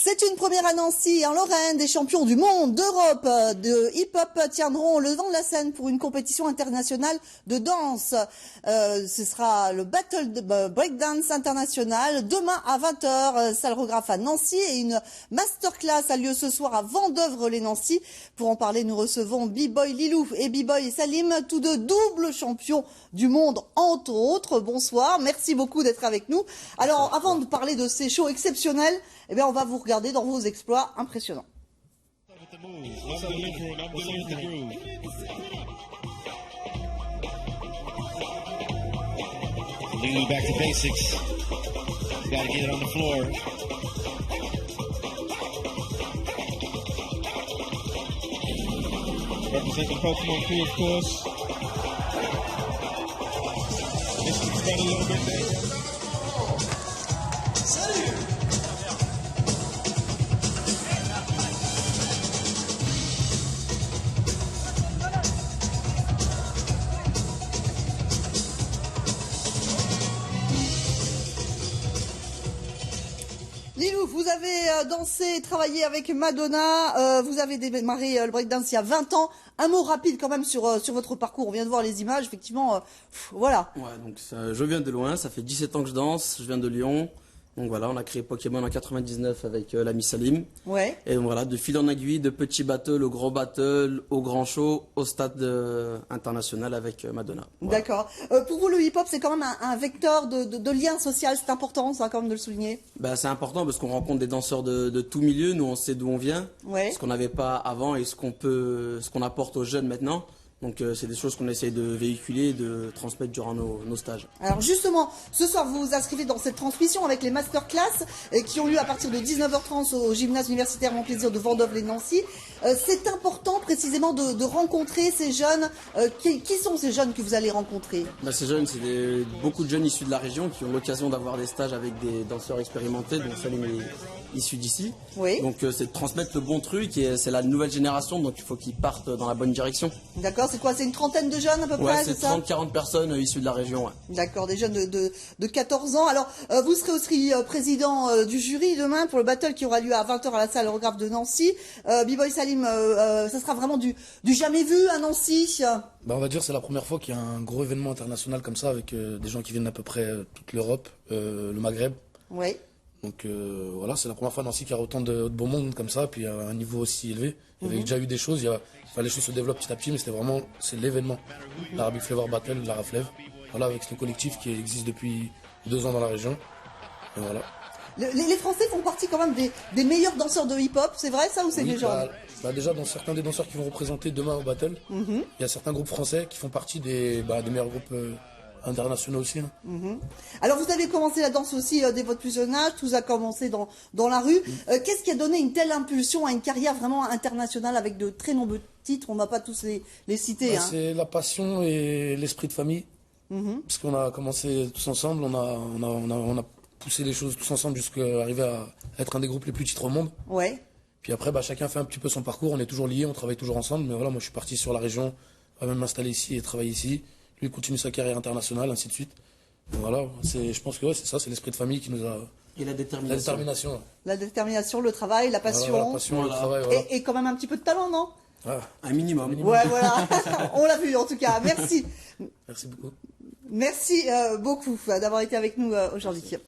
C'est une première à Nancy, en Lorraine. Des champions du monde, d'Europe, de hip-hop tiendront le devant de la scène pour une compétition internationale de danse. Ce sera le Battle de Breakdance International demain à 20h, salle Regraphe à Nancy, et une masterclass a lieu ce soir à Vendeuvre-les-Nancy. Pour en parler, nous recevons B-Boy Lilou et B-Boy Salim, tous deux doubles champions du monde, entre autres. Bonsoir, merci beaucoup d'être avec nous. Alors, avant de parler de ces shows exceptionnels, eh bien, on va vous regarder dans vos exploits impressionnants. Lilou back to basics. Got to get it on the floor. Representing Pokemon crew, of course. This one's got a little bit there. Lilou, vous avez dansé et travaillé avec Madonna, vous avez démarré le breakdance il y a 20 ans. Un mot rapide quand même sur votre parcours, on vient de voir les images, effectivement, voilà. Ouais, donc je viens de loin, ça fait 17 ans que je danse, je viens de Lyon. Donc voilà, on a créé Pokémon en 99 avec l'ami Salim. Ouais. Et donc voilà, de fil en aiguille, de petits battles au gros battle, au grand show, au stade international avec Madonna. Voilà. D'accord. Pour vous, le hip-hop, c'est quand même un vecteur de lien social, c'est important, ça, quand même, de le souligner. Bah, c'est important parce qu'on rencontre des danseurs de tout milieu, nous on sait d'où on vient, Ouais. ce qu'on n'avait pas avant et ce qu'on apporte aux jeunes maintenant. Donc c'est des choses qu'on essaye de véhiculer et de transmettre durant nos stages. Alors justement, ce soir, vous vous inscrivez dans cette transmission avec les masterclass qui ont lieu à partir de 19h30 au gymnase universitaire Mon Plaisir de Vendeuvre-les-Nancy. C'est important précisément de rencontrer ces jeunes. Qui sont ces jeunes que vous allez rencontrer? Bah, ces jeunes, c'est beaucoup de jeunes issus de la région qui ont l'occasion d'avoir des stages avec des danseurs expérimentés, donc Salim est issu d'ici. Oui. Donc c'est de transmettre le bon truc et c'est la nouvelle génération, donc il faut qu'ils partent dans la bonne direction. D'accord, c'est quoi? C'est une trentaine de jeunes à peu Ouais, près, c'est ça? 30-40 personnes issues de la région. Ouais. D'accord, des jeunes de 14 ans. Alors, vous serez aussi président du jury demain pour le battle qui aura lieu à 20h à la salle Regraphe de Nancy. B-Boy Salim, ça sera vraiment du jamais vu à Nancy. Bah, on va dire c'est la première fois qu'il y a un gros événement international comme ça avec des gens qui viennent d'à peu près toute l'Europe, le Maghreb. Oui. Donc voilà, c'est la première fois à Nancy qu'il y a autant de beau monde comme ça, puis à un niveau aussi élevé. Il y avait déjà eu des choses, les choses se développent petit à petit, mais c'est l'événement. L'Arabic Flavor Battle, la Raflev. Voilà, avec ce collectif qui existe depuis 2 ans dans la région. Et voilà. Les Français font partie quand même des meilleurs danseurs de hip-hop, c'est vrai ça ou c'est légende? Déjà, dans certains des danseurs qui vont représenter demain au Battle, il y a certains groupes français qui font partie des meilleurs groupes internationaux aussi. Hein. Alors vous avez commencé la danse aussi dès votre plus jeune âge, tout a commencé dans la rue. Qu'est-ce qui a donné une telle impulsion à une carrière vraiment internationale avec de très nombreux titres? On ne va pas tous les citer. C'est la passion et l'esprit de famille. Parce qu'on a commencé tous ensemble, on a poussé les choses tous ensemble jusqu'à arriver à être un des groupes les plus titres au monde. Ouais. Puis après, chacun fait un petit peu son parcours, on est toujours liés, on travaille toujours ensemble. Mais voilà, moi je suis parti sur la région, va même m'installer ici et travailler ici. Lui continue sa carrière internationale, ainsi de suite. Et voilà, je pense que c'est ça, c'est l'esprit de famille qui nous a... Et la détermination. La détermination, le travail, la passion. Voilà, la passion, le travail, voilà. Et quand même un petit peu de talent, non? Un minimum. Ouais, voilà. On l'a vu en tout cas. Merci. Merci beaucoup. Merci beaucoup d'avoir été avec nous aujourd'hui.